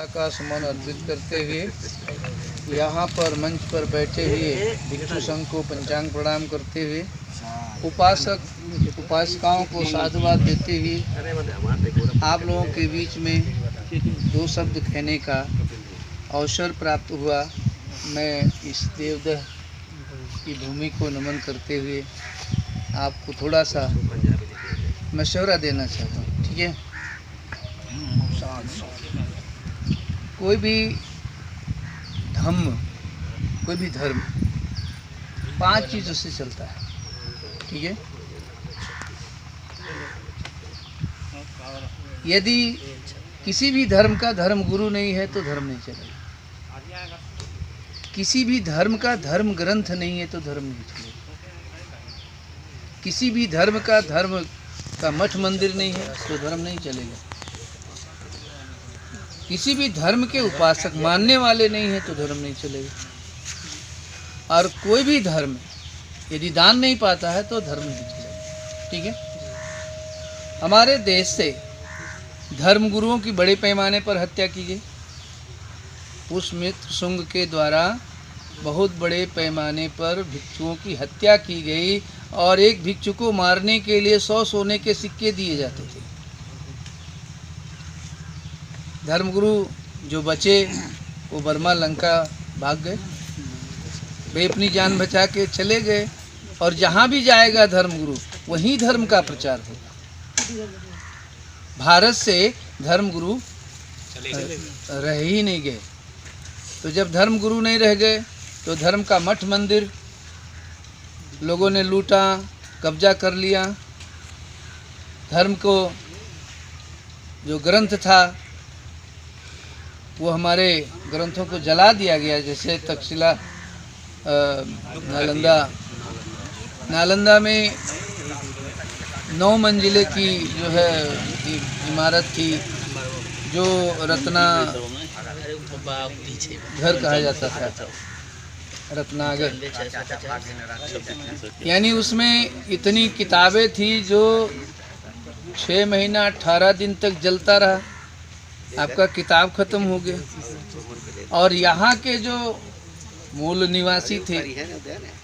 का सम्मान अर्पित करते हुए यहाँ पर मंच पर बैठे हुए भिक्षु संघ को पंचांग प्रणाम करते हुए उपासक उपासिकाओं को साधुवाद देते हुए आप लोगों के बीच में दो शब्द कहने का अवसर प्राप्त हुआ। मैं इस देवदह की भूमि को नमन करते हुए आपको थोड़ा सा मशवरा देना चाहता हूँ, ठीक है। कोई भी धर्म 5 चीज़ों से चलता है, ठीक है। यदि किसी भी धर्म का धर्म गुरु नहीं है तो धर्म नहीं चलेगा। किसी भी धर्म का धर्म ग्रंथ नहीं है तो धर्म नहीं चलेगा। किसी भी धर्म का मठ मंदिर नहीं है तो धर्म नहीं चलेगा। किसी भी धर्म के उपासक मानने वाले नहीं है तो धर्म नहीं चलेगा। और कोई भी धर्म यदि दान नहीं पाता है तो धर्म नहीं चलेगा, ठीक है। हमारे देश से धर्म गुरुओं की बड़े पैमाने पर हत्या की गई। पुष्यमित्र शुंग के द्वारा बहुत बड़े पैमाने पर भिक्षुओं की हत्या की गई और एक भिक्षु को मारने के लिए 100 सोने के सिक्के दिए जाते थे। धर्मगुरु जो बचे वो बर्मा लंका भाग गए। वे अपनी जान बचा के चले गए और जहाँ भी जाएगा धर्मगुरु वहीं धर्म का प्रचार होगा। भारत से धर्मगुरु रह ही नहीं गए। तो जब धर्मगुरु नहीं रह गए तो धर्म का मठ मंदिर लोगों ने लूटा, कब्जा कर लिया। धर्म को जो ग्रंथ था वो हमारे ग्रंथों को जला दिया गया। जैसे तक्षशिला नालंदा में 9 मंजिले की जो है इमारत थी जो रत्ना घर कहा जाता था, रत्नागर। यानी उसमें इतनी किताबें थी जो 6 महीना 18 दिन तक जलता रहा। आपका किताब खत्म हो गया। और यहाँ के जो मूल निवासी थे,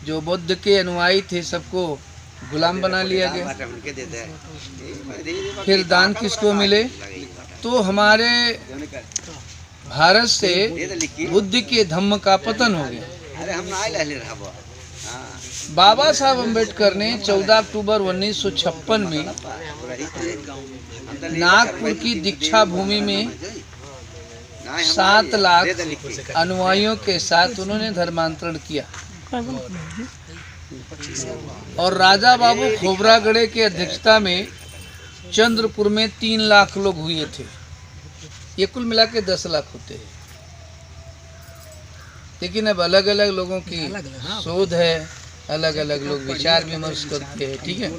जो बुद्ध के अनुयायी थे, सबको गुलाम बना लिया गया। फिर दान किसको मिले? तो हमारे भारत से बुद्ध के धम्म का पतन हो गया। बाबा साहब अम्बेडकर ने 14 अक्टूबर 1956 में नागपुर की दीक्षा भूमि में 7 लाख अनुयायियों के साथ उन्होंने धर्मांतरण किया। और राजा बाबू खोबरागड़े की अध्यक्षता में चंद्रपुर में 3 लाख लोग हुए थे। ये कुल मिला के 10 लाख होते हैं। लेकिन अब अलग अलग लोगों की शोध है, अलग अलग लोग विचार विमर्श करते हैं, ठीक है।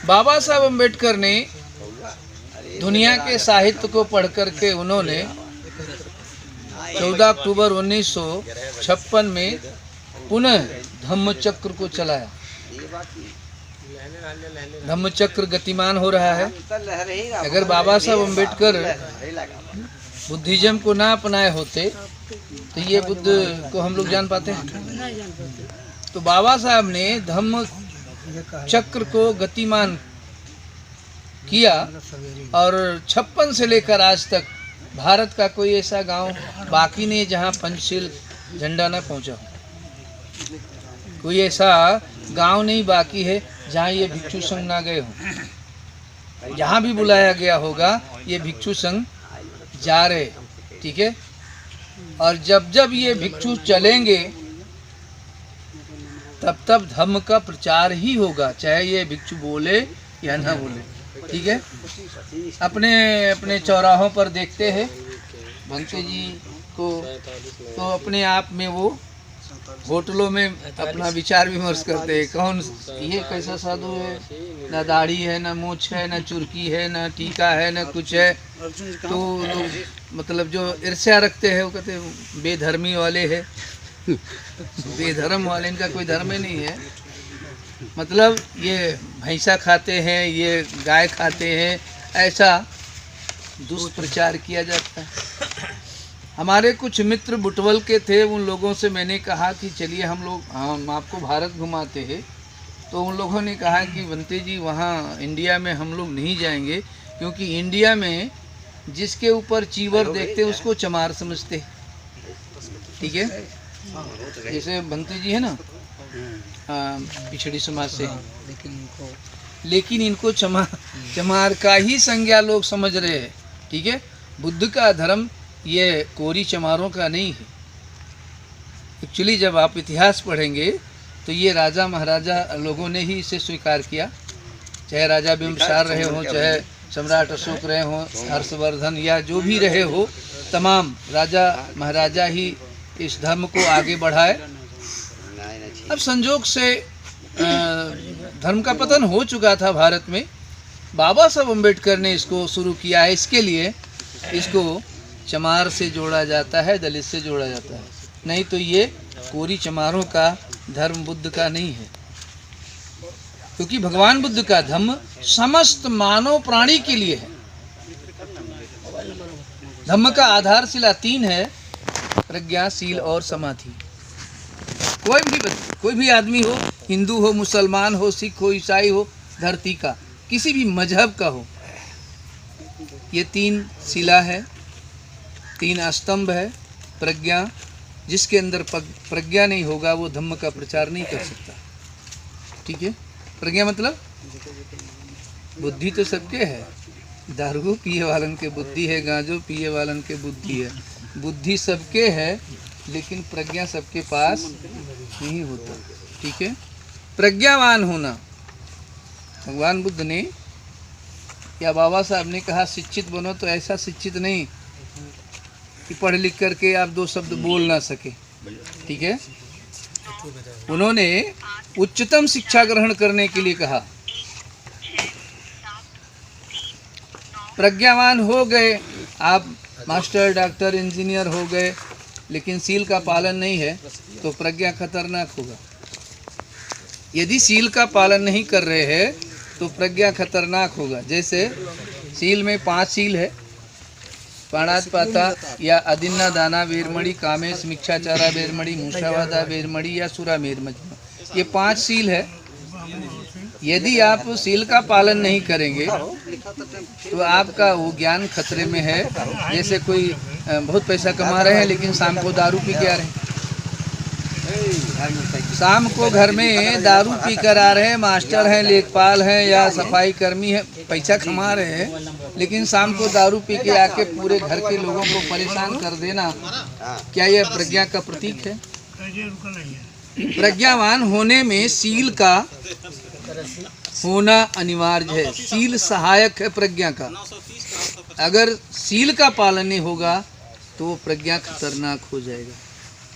बाबा साहब अम्बेडकर ने दुनिया के साहित्य को पढ़ करके उन्होंने 14 अक्टूबर 1956 में पुनः धम्मचक्र को चलाया। धम्मचक्र गतिमान हो रहा है। अगर बाबा साहब अम्बेडकर बुद्धिज्म को ना अपनाए होते तो ये बुद्ध को हम लोग जान पाते हैं। तो बाबा साहब ने धम्म चक्र को गतिमान किया और 56 से लेकर आज तक भारत का कोई ऐसा गांव बाकी नहीं जहां पंचशील झंडा न पहुंचा हो। कोई ऐसा गांव नहीं बाकी है जहां ये भिक्षु संघ ना गए हो। जहां भी बुलाया गया होगा ये भिक्षु संघ जा रहे, ठीक है। और जब जब ये भिक्षु चलेंगे तब तब धम्म का प्रचार ही होगा, चाहे ये भिक्षु बोले या ना बोले, ठीक है। अपने अपने चौराहों पर देखते हैं भंते जी को, तो अपने आप में वो होटलों में अपना विचार विमर्श करते हैं। कौन ये कैसा साधु है, ना दाढ़ी है, ना मूछ है, ना चुरकी है, ना टीका है, ना कुछ है। तो लोग मतलब जो ईर्ष्या रखते हैं वो कहते हैं बेधर्मी वाले है। बेधर्म वाले, इनका कोई धर्म ही नहीं है। मतलब ये भैंसा खाते हैं, ये गाय खाते हैं, ऐसा दुष्प्रचार किया जाता है। हमारे कुछ मित्र बुटवल के थे, उन लोगों से मैंने कहा कि चलिए हम आपको भारत घुमाते हैं। तो उन लोगों ने कहा कि बंते जी वहाँ इंडिया में हम लोग नहीं जाएंगे, क्योंकि इंडिया में जिसके ऊपर चीवर देखते उसको चमार समझते। ठीक है, जैसे बंते जी है ना पिछड़ी समाज से, लेकिन इनको चमार का ही संज्ञा लोग समझ रहे हैं। ठीक है, बुद्ध का धर्म ये कोरी चमारों का नहीं है। एक्चुअली जब आप इतिहास पढ़ेंगे तो ये राजा महाराजा लोगों ने ही इसे स्वीकार किया, चाहे राजा बिम्बिसार रहे हो, चाहे सम्राट अशोक रहे हो, हर्षवर्धन या जो भी रहे हो, तमाम राजा महाराजा ही इस धर्म को आगे बढ़ाए। अब संजोग से धर्म का पतन हो चुका था भारत में, बाबा साहब अम्बेडकर ने इसको शुरू किया है। इसके लिए इसको चमार से जोड़ा जाता है, दलित से जोड़ा जाता है, नहीं तो ये कोरी चमारों का धर्म बुद्ध का नहीं है। क्योंकि भगवान बुद्ध का धम्म समस्त मानव प्राणी के लिए है। धम्म का आधारशिला 3 है, प्रज्ञा, शील और समाधि। कोई भी आदमी हो, हिंदू हो, मुसलमान हो, सिख हो, ईसाई हो, धरती का किसी भी मजहब का हो, ये 3 शिला है, 3 स्तंभ है। प्रज्ञा, जिसके अंदर प्रज्ञा नहीं होगा वो धम्म का प्रचार नहीं कर सकता। ठीक है, प्रज्ञा मतलब बुद्धि तो सबके है, दारू पिए वालन के बुद्धि है, गांजो पिए वालन के बुद्धि है, बुद्धि सबके है, लेकिन प्रज्ञा सबके पास नहीं होता। ठीक है, प्रज्ञावान होना, भगवान बुद्ध ने या बाबा साहब ने कहा शिक्षित बनो, तो ऐसा शिक्षित नहीं कि पढ़ लिख करके आप 2 शब्द बोल ना सके। ठीक है, उन्होंने उच्चतम शिक्षा ग्रहण करने के लिए कहा। प्रज्ञावान हो गए आप, मास्टर, डॉक्टर, इंजीनियर हो गए, लेकिन शील का पालन नहीं है तो प्रज्ञा खतरनाक होगा। यदि शील का पालन नहीं कर रहे हैं तो प्रज्ञा खतरनाक होगा। जैसे शील में 5 शील है, प्राणापाता या अदिन्ना दाना वेरमणि, कामेश मिच्छाचारा वेरमणि, मूषावादा वेरमणि या सुरा वेरमणि, ये 5 शील है। यदि आप शील का पालन नहीं करेंगे तो आपका वो ज्ञान खतरे में है। जैसे कोई बहुत पैसा कमा रहे हैं लेकिन शाम को दारू पी के आ रहे हैं, शाम को घर में दारू पी कर आ रहे हैं, मास्टर हैं, लेखपाल हैं या सफाई कर्मी हैं, पैसा कमा रहे हैं, लेकिन शाम को दारू पी के आके पूरे घर के लोगों को परेशान कर देना, क्या यह प्रज्ञा का प्रतीक है? प्रज्ञावान होने में शील का होना अनिवार्य है। शील सहायक है प्रज्ञा का। अगर शील का पालन नहीं होगा तो वो प्रज्ञा खतरनाक हो जाएगा।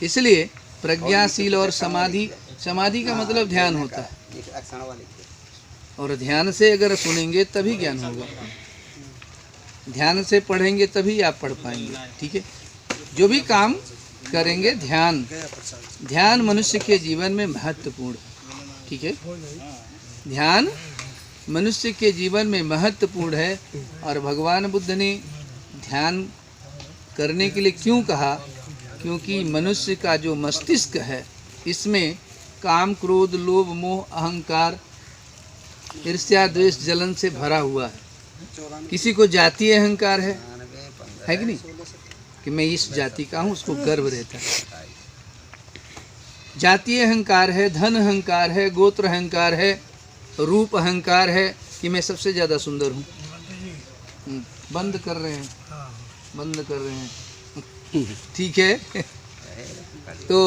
इसलिए प्रज्ञा, शील और समाधि, समाधि का मतलब ध्यान होता है, और ध्यान से अगर सुनेंगे तभी ज्ञान होगा, ध्यान से पढ़ेंगे तभी आप पढ़ पाएंगे। ठीक है, जो भी काम करेंगे ध्यान मनुष्य के जीवन में महत्वपूर्ण। ठीक है, ध्यान मनुष्य के जीवन में महत्वपूर्ण है। और भगवान बुद्ध ने ध्यान करने के लिए क्यों कहा? क्योंकि मनुष्य का जो मस्तिष्क है इसमें काम, क्रोध, लोभ, मोह, अहंकार, ईर्ष्या, द्वेष, जलन से भरा हुआ है। किसी को जातीय अहंकार है कि नहीं, कि मैं इस जाति का हूँ, उसको गर्व रहता है। जातीय अहंकार है, धन अहंकार है, गोत्र अहंकार है, रूप अहंकार है कि मैं सबसे ज़्यादा सुंदर हूँ। बंद कर रहे हैं, बंद कर रहे हैं। ठीक है, तो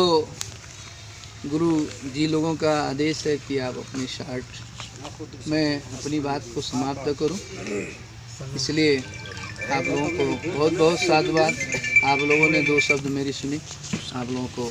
गुरु जी लोगों का आदेश है कि आप अपने शार्ट में अपनी बात को समाप्त करूं, इसलिए आप लोगों को बहुत बहुत साधुवाद। आप लोगों ने 2 शब्द मेरी सुनी, आप लोगों को